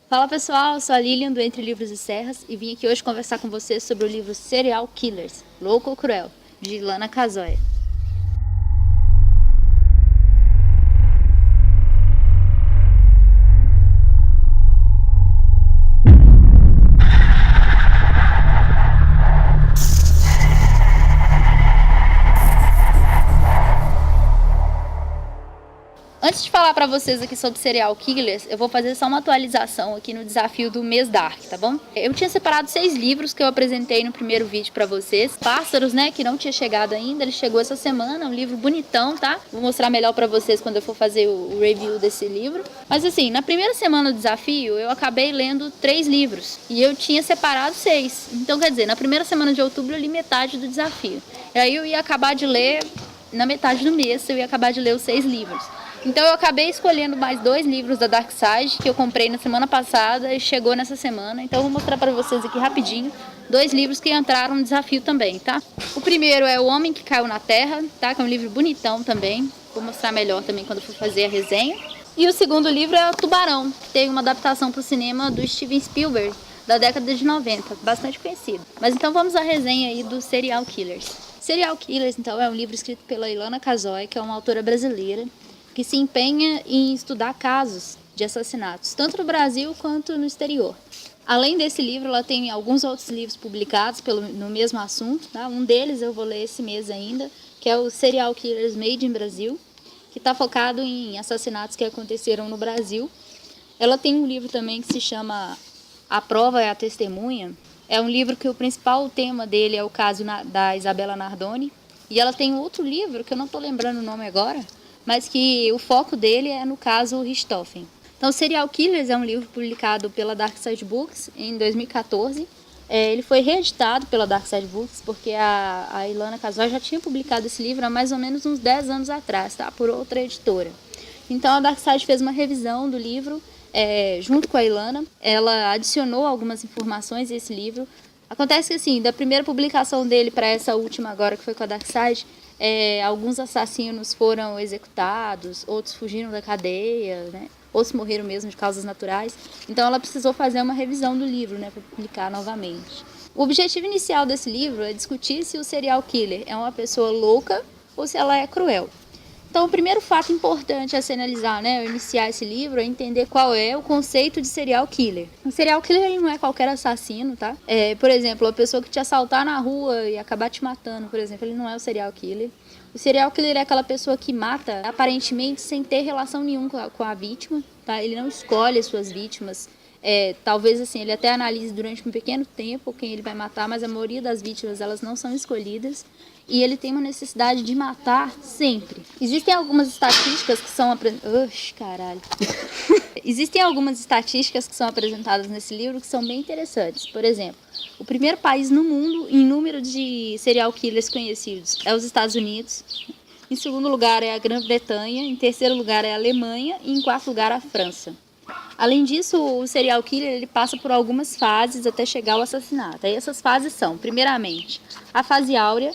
Fala pessoal, sou a Lilian do Entre Livros e Serras e vim aqui hoje conversar com vocês sobre o livro Serial Killers, Louco ou Cruel, de Ilana Kazoy. Antes de falar para vocês aqui sobre Serial Killers, eu vou fazer só uma atualização aqui no desafio do mês Dark, tá bom? Eu tinha separado 6 livros que eu apresentei no primeiro vídeo para vocês. Pássaros, né, que não tinha chegado ainda, ele chegou essa semana, um livro bonitão, tá? Vou mostrar melhor para vocês quando eu for fazer o review desse livro. Mas assim, na primeira semana do desafio, eu acabei lendo 3 livros e eu tinha separado 6. Então, quer dizer, na primeira semana de outubro eu li metade do desafio. E aí eu ia acabar de ler, na metade do mês, eu ia acabar de ler os 6 livros. Então eu acabei escolhendo mais 2 livros da Dark Side que eu comprei na semana passada e chegou nessa semana. Então eu vou mostrar para vocês aqui rapidinho 2 livros que entraram no desafio também, tá? O primeiro é O Homem que Caiu na Terra, tá? Que é um livro bonitão também. Vou mostrar melhor também quando for fazer a resenha. E o segundo livro é O Tubarão, que tem uma adaptação para o cinema do Steven Spielberg da década de 90, bastante conhecido. Mas então vamos à resenha aí do Serial Killers. Serial Killers, então, é um livro escrito pela Ilana Kazoy, que é uma autora brasileira, que se empenha em estudar casos de assassinatos, tanto no Brasil quanto no exterior. Além desse livro, ela tem alguns outros livros publicados no mesmo assunto, tá? Um deles eu vou ler esse mês ainda, que é o Serial Killers Made in Brasil, que está focado em assassinatos que aconteceram no Brasil. Ela tem um livro também que se chama A Prova é a Testemunha. É um livro que o principal tema dele é o caso da Isabella Nardoni. E ela tem outro livro, que eu não estou lembrando o nome agora, mas que o foco dele é no caso Richthofen. Então, Serial Killers é um livro publicado pela Dark Side Books em 2014. Ele foi reeditado pela Dark Side Books porque a Ilana Kazoy já tinha publicado esse livro há mais ou menos uns 10 anos atrás, tá? Por outra editora. Então, a Dark Side fez uma revisão do livro junto com a Ilana. Ela adicionou algumas informações a esse livro. Acontece que, assim, da primeira publicação dele para essa última agora, que foi com a Dark Side, alguns assassinos foram executados, outros fugiram da cadeia, né? Outros morreram mesmo de causas naturais. Então ela precisou fazer uma revisão do livro, né, para publicar novamente. O objetivo inicial desse livro é discutir se o serial killer é uma pessoa louca ou se ela é cruel. Então, o primeiro fato importante a se analisar, né, ao iniciar esse livro, é entender qual é o conceito de serial killer. O serial killer ele não é qualquer assassino, tá? Por exemplo, a pessoa que te assaltar na rua e acabar te matando, por exemplo, ele não é o serial killer. O serial killer é aquela pessoa que mata, aparentemente, sem ter relação nenhuma com a vítima, tá? Ele não escolhe as suas vítimas. Talvez assim, ele até analise durante um pequeno tempo quem ele vai matar, mas a maioria das vítimas elas não são escolhidas e ele tem uma necessidade de matar sempre. Existem algumas estatísticas que são Existem algumas estatísticas que são apresentadas nesse livro que são bem interessantes. Por exemplo, o primeiro país no mundo em número de serial killers conhecidos é os Estados Unidos. Em segundo lugar é a Grã-Bretanha, em terceiro lugar é a Alemanha e em quarto lugar a França. Além disso, o serial killer ele passa por algumas fases até chegar ao assassinato. Aí essas fases são, primeiramente, a fase áurea,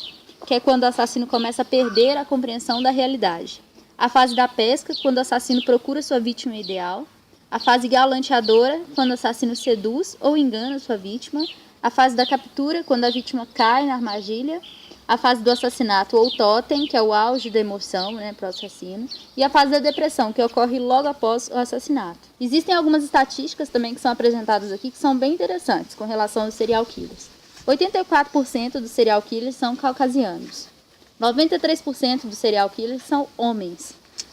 que é quando o assassino começa a perder a compreensão da realidade. A fase da pesca, quando o assassino procura sua vítima ideal. A fase galanteadora, quando o assassino seduz ou engana sua vítima. A fase da captura, quando a vítima cai na armadilha. A fase do assassinato ou totem, que é o auge da emoção, né, para o assassino, e a fase da depressão, que ocorre logo após o assassinato. Existem algumas estatísticas também que são apresentadas aqui que são bem interessantes com relação aos serial killers. 84% dos serial killers são caucasianos. 93% dos serial killers são homens.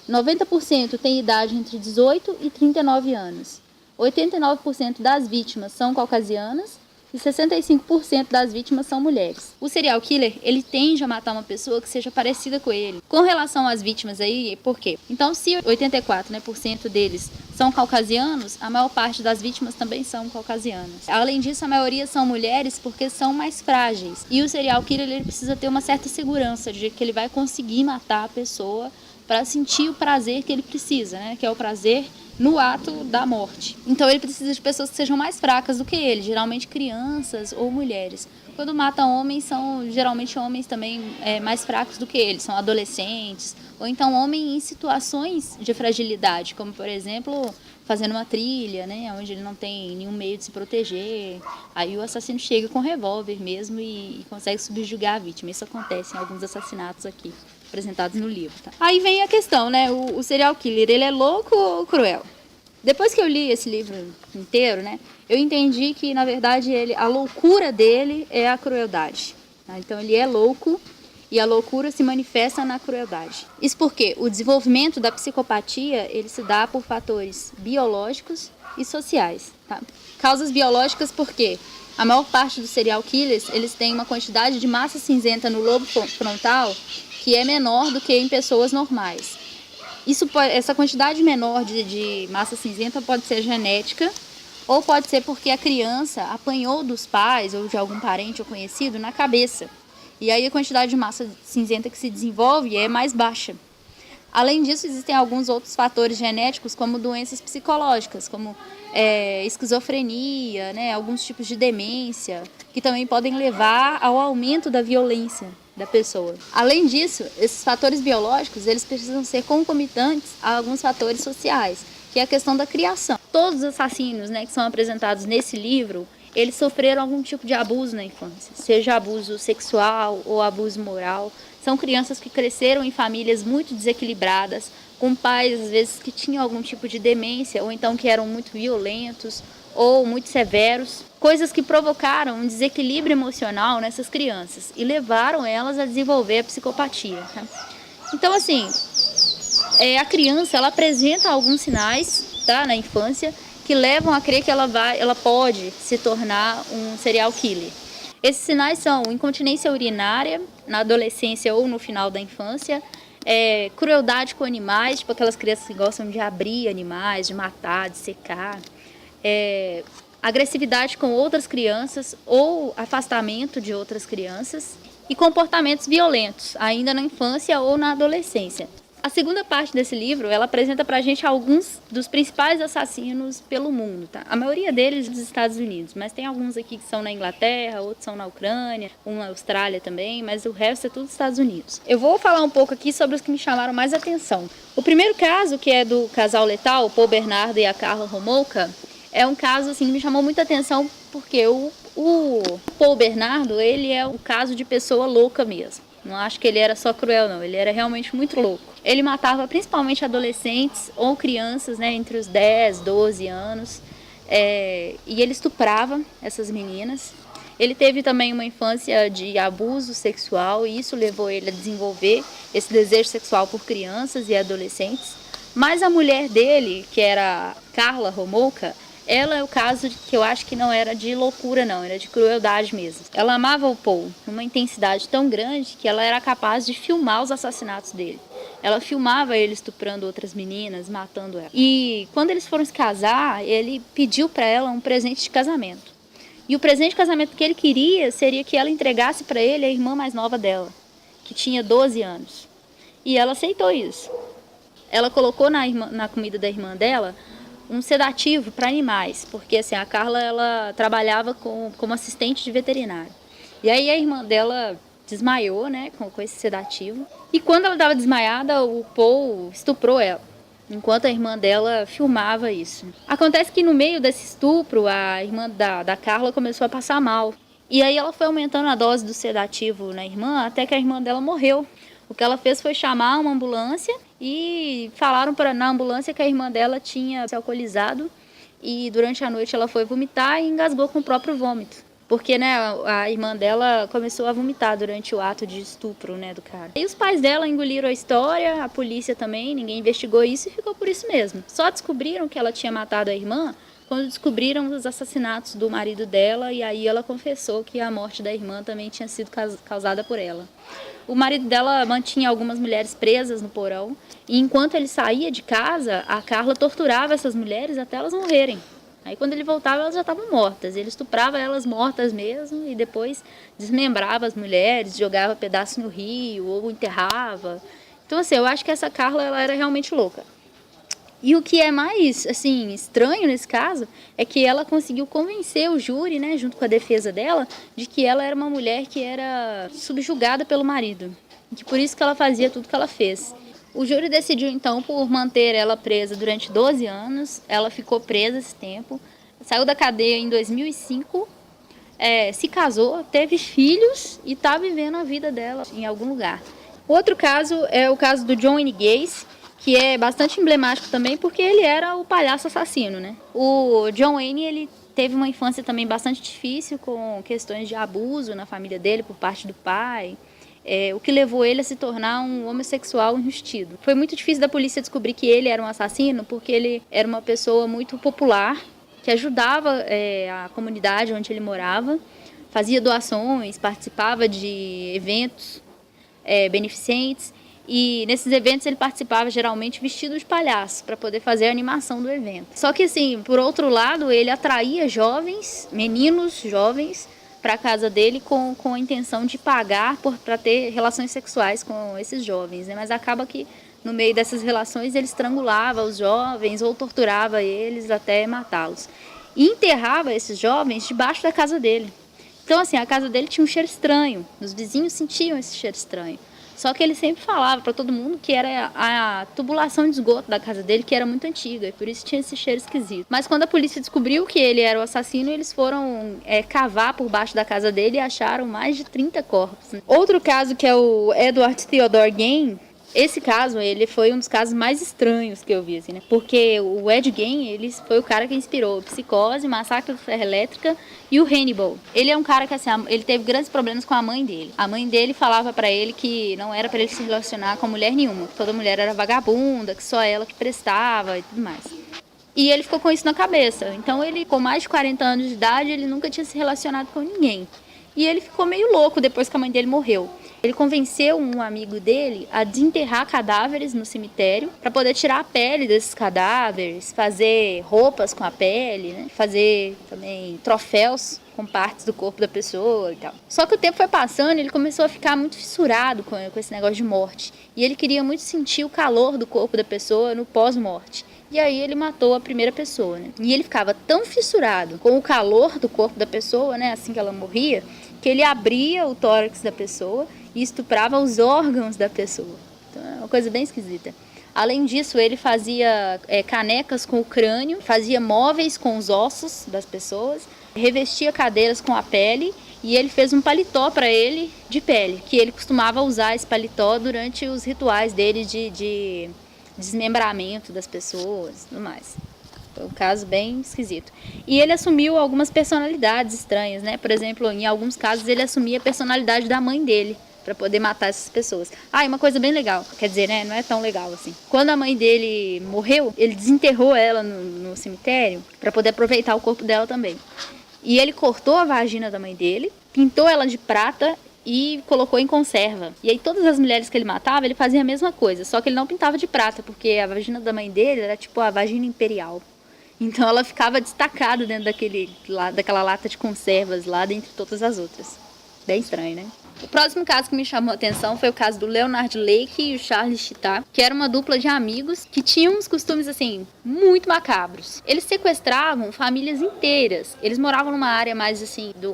90% têm idade entre 18 e 39 anos. 89% das vítimas são caucasianas. E 65% das vítimas são mulheres. O serial killer, ele tende a matar uma pessoa que seja parecida com ele. Com relação às vítimas aí, por quê? Então, se 84% deles são caucasianos, a maior parte das vítimas também são caucasianas. Além disso, a maioria são mulheres porque são mais frágeis. E o serial killer, ele precisa ter uma certa segurança de que ele vai conseguir matar a pessoa para sentir o prazer que ele precisa, né? Que é o prazer no ato da morte. Então ele precisa de pessoas que sejam mais fracas do que ele, geralmente crianças ou mulheres. Quando mata homens, são geralmente homens também mais fracos do que ele, são adolescentes, ou então homens em situações de fragilidade, como por exemplo fazendo uma trilha, né, onde ele não tem nenhum meio de se proteger. Aí o assassino chega com revólver mesmo e consegue subjugar a vítima. Isso acontece em alguns assassinatos aqui, apresentados no livro. Tá? Aí vem a questão, né, o serial killer, ele é louco ou cruel? Depois que eu li esse livro inteiro, né, eu entendi que, na verdade, a loucura dele é a crueldade. Tá? Então, ele é louco e a loucura se manifesta na crueldade. Isso porque o desenvolvimento da psicopatia, ele se dá por fatores biológicos e sociais. Tá? Causas biológicas porque a maior parte dos serial killers, eles têm uma quantidade de massa cinzenta no lobo frontal que é menor do que em pessoas normais. Essa quantidade menor de massa cinzenta pode ser genética ou pode ser porque a criança apanhou dos pais ou de algum parente ou conhecido na cabeça. E aí a quantidade de massa cinzenta que se desenvolve é mais baixa. Além disso, existem alguns outros fatores genéticos, como doenças psicológicas, como esquizofrenia, né, alguns tipos de demência, que também podem levar ao aumento da violência da pessoa. Além disso, esses fatores biológicos, eles precisam ser concomitantes a alguns fatores sociais, que é a questão da criação. Todos os assassinos, né, que são apresentados nesse livro, eles sofreram algum tipo de abuso na infância, seja abuso sexual ou abuso moral. São crianças que cresceram em famílias muito desequilibradas, com pais, às vezes, que tinham algum tipo de demência, ou então que eram muito violentos ou muito severos. Coisas que provocaram um desequilíbrio emocional nessas crianças e levaram elas a desenvolver a psicopatia. Tá? Então, assim, a criança, ela apresenta alguns sinais, tá, na infância, que levam a crer que ela pode se tornar um serial killer. Esses sinais são incontinência urinária na adolescência ou no final da infância, crueldade com animais, tipo aquelas crianças que gostam de abrir animais, de matar, de secar, agressividade com outras crianças ou afastamento de outras crianças e comportamentos violentos, ainda na infância ou na adolescência. A segunda parte desse livro, ela apresenta pra gente alguns dos principais assassinos pelo mundo, tá? A maioria deles dos Estados Unidos, mas tem alguns aqui que são na Inglaterra, outros são na Ucrânia, um na Austrália também, mas o resto é tudo dos Estados Unidos. Eu vou falar um pouco aqui sobre os que me chamaram mais atenção. O primeiro caso, que é do casal letal, o Paul Bernardo e a Karla Homolka, é um caso assim que me chamou muita atenção porque o Paul Bernardo, ele é um caso de pessoa louca mesmo. Não acho que ele era só cruel, não. Ele era realmente muito louco. Ele matava principalmente adolescentes ou crianças, né, entre os 10, 12 anos. E ele estuprava essas meninas. Ele teve também uma infância de abuso sexual e isso levou ele a desenvolver esse desejo sexual por crianças e adolescentes. Mas a mulher dele, que era Karla Homolka, ela é o caso que eu acho que não era de loucura, não, era de crueldade mesmo. Ela amava o Paul numa intensidade tão grande que ela era capaz de filmar os assassinatos dele. Ela filmava ele estuprando outras meninas, matando ela. E quando eles foram se casar, ele pediu para ela um presente de casamento. E o presente de casamento que ele queria seria que ela entregasse para ele a irmã mais nova dela, que tinha 12 anos. E ela aceitou isso. Ela colocou na comida da irmã dela um sedativo para animais, porque assim, a Karla ela trabalhava como assistente de veterinário. E aí a irmã dela desmaiou, né, com esse sedativo. E quando ela estava desmaiada, o Paul estuprou ela, enquanto a irmã dela filmava isso. Acontece que no meio desse estupro, a irmã da Karla começou a passar mal. E aí ela foi aumentando a dose do sedativo na irmã, até que a irmã dela morreu. O que ela fez foi chamar uma ambulância e falaram na ambulância que a irmã dela tinha se alcoolizado e durante a noite ela foi vomitar e engasgou com o próprio vômito. Porque, né, a irmã dela começou a vomitar durante o ato de estupro, né, do cara. E os pais dela engoliram a história, a polícia também, ninguém investigou isso e ficou por isso mesmo. Só descobriram que ela tinha matado a irmã quando descobriram os assassinatos do marido dela e aí ela confessou que a morte da irmã também tinha sido causada por ela. O marido dela mantinha algumas mulheres presas no porão e enquanto ele saía de casa, a Karla torturava essas mulheres até elas morrerem. Aí quando ele voltava, elas já estavam mortas. Ele estuprava elas mortas mesmo e depois desmembrava as mulheres, jogava pedaço no rio ou enterrava. Então assim, eu acho que essa Karla ela era realmente louca. E o que é mais, assim, estranho nesse caso é que ela conseguiu convencer o júri, né, junto com a defesa dela, de que ela era uma mulher que era subjugada pelo marido. E que por isso que ela fazia tudo que ela fez. O júri decidiu, então, por manter ela presa durante 12 anos. Ela ficou presa esse tempo. Saiu da cadeia em 2005, se casou, teve filhos e está vivendo a vida dela em algum lugar. Outro caso é o caso do John Wayne Gacy, que é bastante emblemático também porque ele era o palhaço assassino, né? O John Wayne, ele teve uma infância também bastante difícil, com questões de abuso na família dele por parte do pai. O que levou ele a se tornar um homossexual enrustido. Foi muito difícil da polícia descobrir que ele era um assassino, porque ele era uma pessoa muito popular, que ajudava a comunidade onde ele morava, fazia doações, participava de eventos beneficentes, e nesses eventos ele participava geralmente vestido de palhaço, para poder fazer a animação do evento. Só que assim, por outro lado, ele atraía meninos jovens, para a casa dele com a intenção de pagar para ter relações sexuais com esses jovens, né? Mas acaba que no meio dessas relações ele estrangulava os jovens ou torturava eles até matá-los. E enterrava esses jovens debaixo da casa dele. Então assim, a casa dele tinha um cheiro estranho, os vizinhos sentiam esse cheiro estranho. Só que ele sempre falava para todo mundo que era a tubulação de esgoto da casa dele, que era muito antiga, e por isso tinha esse cheiro esquisito. Mas quando a polícia descobriu que ele era o assassino, eles foram cavar por baixo da casa dele e acharam mais de 30 corpos. Outro caso, que é o Edward Theodore Gain. Esse caso, ele foi um dos casos mais estranhos que eu vi, assim, né? Porque o Ed Gein, ele foi o cara que inspirou Psicose, Massacre da Serra Elétrica e o Hannibal. Ele é um cara que, assim, ele teve grandes problemas com a mãe dele. A mãe dele falava pra ele que não era pra ele se relacionar com mulher nenhuma, que toda mulher era vagabunda, que só ela que prestava e tudo mais. E ele ficou com isso na cabeça. Então ele, com mais de 40 anos de idade, ele nunca tinha se relacionado com ninguém. E ele ficou meio louco depois que a mãe dele morreu. Ele convenceu um amigo dele a desenterrar cadáveres no cemitério para poder tirar a pele desses cadáveres, fazer roupas com a pele, né? Fazer também troféus com partes do corpo da pessoa e tal. Só que o tempo foi passando e ele começou a ficar muito fissurado com esse negócio de morte. E ele queria muito sentir o calor do corpo da pessoa no pós-morte. E aí ele matou a primeira pessoa, né? E ele ficava tão fissurado com o calor do corpo da pessoa, né? Assim que ela morria, que ele abria o tórax da pessoa e estuprava os órgãos da pessoa. Então é uma coisa bem esquisita. Além disso, ele fazia canecas com o crânio, fazia móveis com os ossos das pessoas, revestia cadeiras com a pele, e ele fez um paletó para ele de pele, que ele costumava usar esse paletó durante os rituais dele de desmembramento das pessoas e tudo mais. Foi um caso bem esquisito. E ele assumiu algumas personalidades estranhas, né? Por exemplo, em alguns casos ele assumia a personalidade da mãe dele para poder matar essas pessoas. E uma coisa bem legal, quer dizer, né? Não é tão legal assim. Quando a mãe dele morreu, ele desenterrou ela no cemitério para poder aproveitar o corpo dela também. E ele cortou a vagina da mãe dele, pintou ela de prata e colocou em conserva. E aí todas as mulheres que ele matava, ele fazia a mesma coisa, só que ele não pintava de prata, porque a vagina da mãe dele era tipo a vagina imperial. Então ela ficava destacada dentro daquela lata de conservas lá, dentre todas as outras. Bem estranho, né? O próximo caso que me chamou a atenção foi o caso do Leonard Lake e o Charles Chitá, que era uma dupla de amigos que tinham uns costumes, assim, muito macabros. Eles sequestravam famílias inteiras. Eles moravam numa área mais, assim, do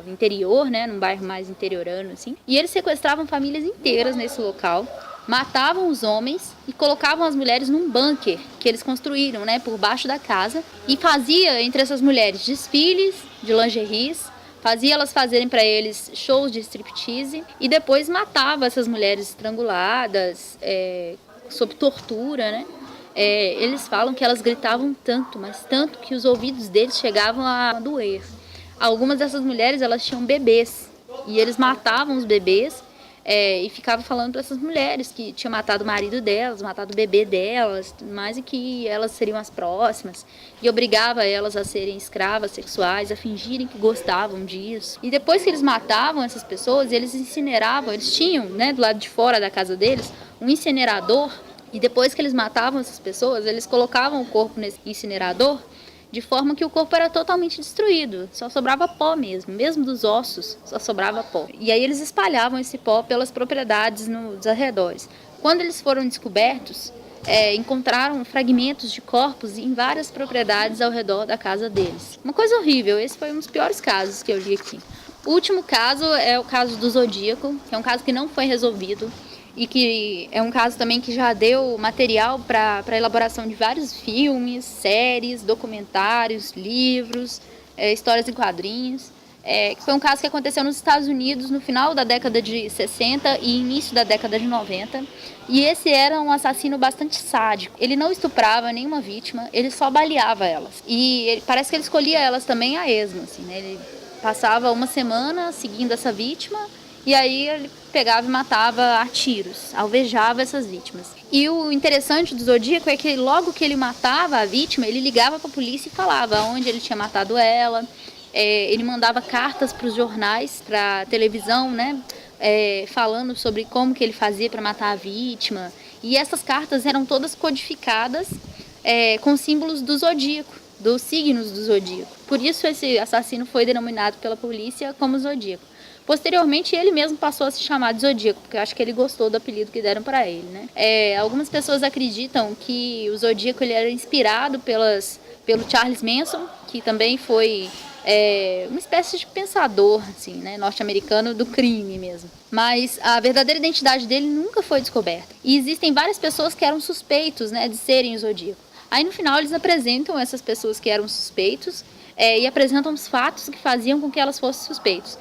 interior, né? Num bairro mais interiorano, assim. E eles sequestravam famílias inteiras nesse local, matavam os homens e colocavam as mulheres num bunker que eles construíram, né? Por baixo da casa. E fazia entre essas mulheres desfiles de lingeries, fazia elas fazerem para eles shows de striptease e depois matava essas mulheres estranguladas, sob tortura, né? Eles falam que elas gritavam tanto, mas tanto que os ouvidos deles chegavam a doer. Algumas dessas mulheres, elas tinham bebês e eles matavam os bebês e ficavam falando para essas mulheres que tinham matado o marido delas, matado o bebê delas, mais e que elas seriam as próximas, e obrigava elas a serem escravas sexuais, a fingirem que gostavam disso. E depois que eles matavam essas pessoas, eles incineravam, eles tinham, né, do lado de fora da casa deles, um incinerador, e depois que eles matavam essas pessoas, eles colocavam o corpo nesse incinerador, de forma que o corpo era totalmente destruído, só sobrava pó mesmo dos ossos, só sobrava pó. E aí eles espalhavam esse pó pelas propriedades nos arredores. Quando eles foram descobertos, encontraram fragmentos de corpos em várias propriedades ao redor da casa deles. Uma coisa horrível, esse foi um dos piores casos que eu li aqui. O último caso é o caso do Zodíaco, que é um caso que não foi resolvido. e que é um caso também que já deu material para a elaboração de vários filmes, séries, documentários, livros, histórias em quadrinhos. Que foi um caso que aconteceu nos Estados Unidos no final da década de 60 e início da década de 90. E esse era um assassino bastante sádico. Ele não estuprava nenhuma vítima, ele só baleava elas. E parece que ele escolhia elas também a esmo, assim, né? Ele passava uma semana seguindo essa vítima e aí ele pegava e matava a tiros, alvejava essas vítimas. E o interessante do Zodíaco é que logo que ele matava a vítima, ele ligava para a polícia e falava onde ele tinha matado ela. Ele mandava cartas para os jornais, para a televisão, né? Falando sobre como que ele fazia para matar a vítima. E essas cartas eram todas codificadas com símbolos do zodíaco, dos signos do zodíaco. Por isso esse assassino foi denominado pela polícia como Zodíaco. Posteriormente ele mesmo passou a se chamar de Zodíaco, porque eu acho que ele gostou do apelido que deram para ele, né? Algumas pessoas acreditam que o Zodíaco ele era inspirado pelo Charles Manson, que também foi uma espécie de pensador, assim, né, norte-americano do crime mesmo. Mas a verdadeira identidade dele nunca foi descoberta. E existem várias pessoas que eram suspeitos, né, de serem o Zodíaco. Aí no final eles apresentam essas pessoas que eram suspeitos e apresentam os fatos que faziam com que elas fossem suspeitos.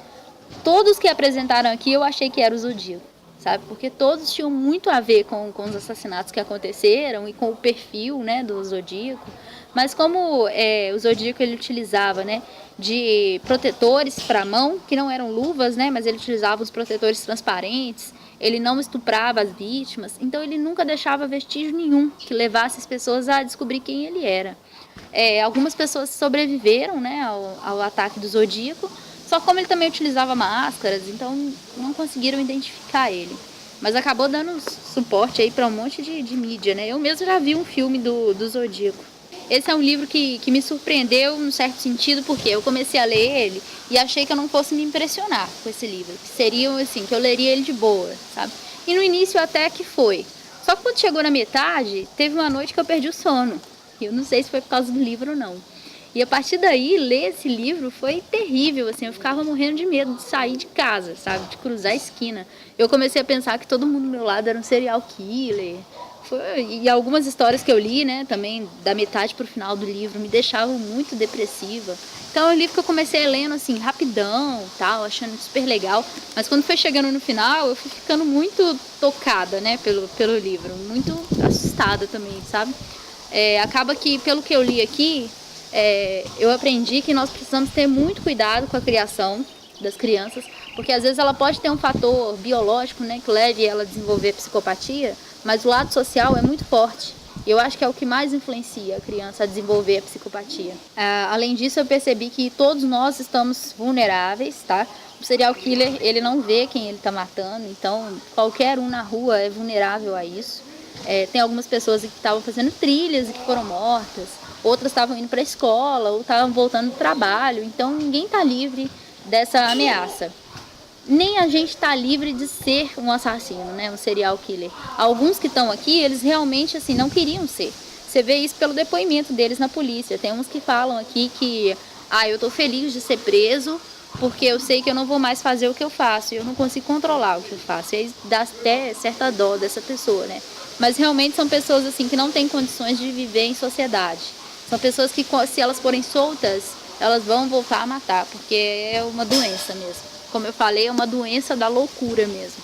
Todos que apresentaram aqui eu achei que era o Zodíaco, sabe? Porque todos tinham muito a ver com os assassinatos que aconteceram e com o perfil, né, do Zodíaco. Mas como o Zodíaco ele utilizava, né, de protetores para a mão, que não eram luvas, né, mas ele utilizava os protetores transparentes, ele não estuprava as vítimas, então ele nunca deixava vestígio nenhum que levasse as pessoas a descobrir quem ele era. Algumas pessoas sobreviveram, né, ao ataque do Zodíaco, só como ele também utilizava máscaras, então não conseguiram identificar ele. Mas acabou dando suporte aí para um monte de mídia, né? Eu mesmo já vi um filme do Zodíaco. Esse é um livro que me surpreendeu, num certo sentido, porque eu comecei a ler ele e achei que eu não fosse me impressionar com esse livro. Que seria, assim, que eu leria ele de boa, sabe? E no início até que foi. Só que quando chegou na metade, teve uma noite que eu perdi o sono. Eu não sei se foi por causa do livro ou não. E a partir daí, ler esse livro foi terrível, assim, eu ficava morrendo de medo de sair de casa, sabe? De cruzar a esquina. Eu comecei a pensar que todo mundo do meu lado era um serial killer. E algumas histórias que eu li, né, também da metade pro final do livro, me deixavam muito depressiva. Então é um livro que eu comecei lendo assim, rapidão, tal, achando super legal. Mas quando foi chegando no final, eu fui ficando muito tocada, né, pelo livro. Muito assustada também, sabe? Acaba que, pelo que eu li aqui, eu aprendi que nós precisamos ter muito cuidado com a criação das crianças, porque às vezes ela pode ter um fator biológico, né, que leve ela a desenvolver psicopatia, mas o lado social é muito forte. E eu acho que é o que mais influencia a criança a desenvolver a psicopatia. Além disso, eu percebi que todos nós estamos vulneráveis, tá? O serial killer, ele não vê quem ele está matando, então qualquer um na rua é vulnerável a isso. Tem algumas pessoas que estavam fazendo trilhas e que foram mortas, outras estavam indo para a escola ou estavam voltando do trabalho, então ninguém está livre dessa ameaça. Nem a gente está livre de ser um assassino, né, um serial killer. Alguns que estão aqui, eles realmente assim não queriam ser. Você vê isso pelo depoimento deles na polícia. Tem uns que falam aqui que eu tô feliz de ser preso porque eu sei que eu não vou mais fazer o que eu faço, eu não consigo controlar o que eu faço. E aí dá até certa dó dessa pessoa, né? Mas realmente são pessoas assim que não têm condições de viver em sociedade. São pessoas que, se elas forem soltas, elas vão voltar a matar, porque é uma doença mesmo. Como eu falei, é uma doença da loucura mesmo.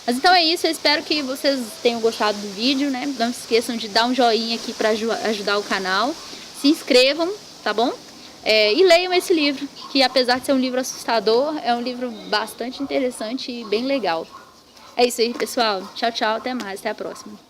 Mas então é isso, eu espero que vocês tenham gostado do vídeo, né? Não se esqueçam de dar um joinha aqui para ajudar o canal. Se inscrevam, tá bom? E leiam esse livro, que apesar de ser um livro assustador, é um livro bastante interessante e bem legal. É isso aí, pessoal. Tchau, tchau, até mais, até a próxima.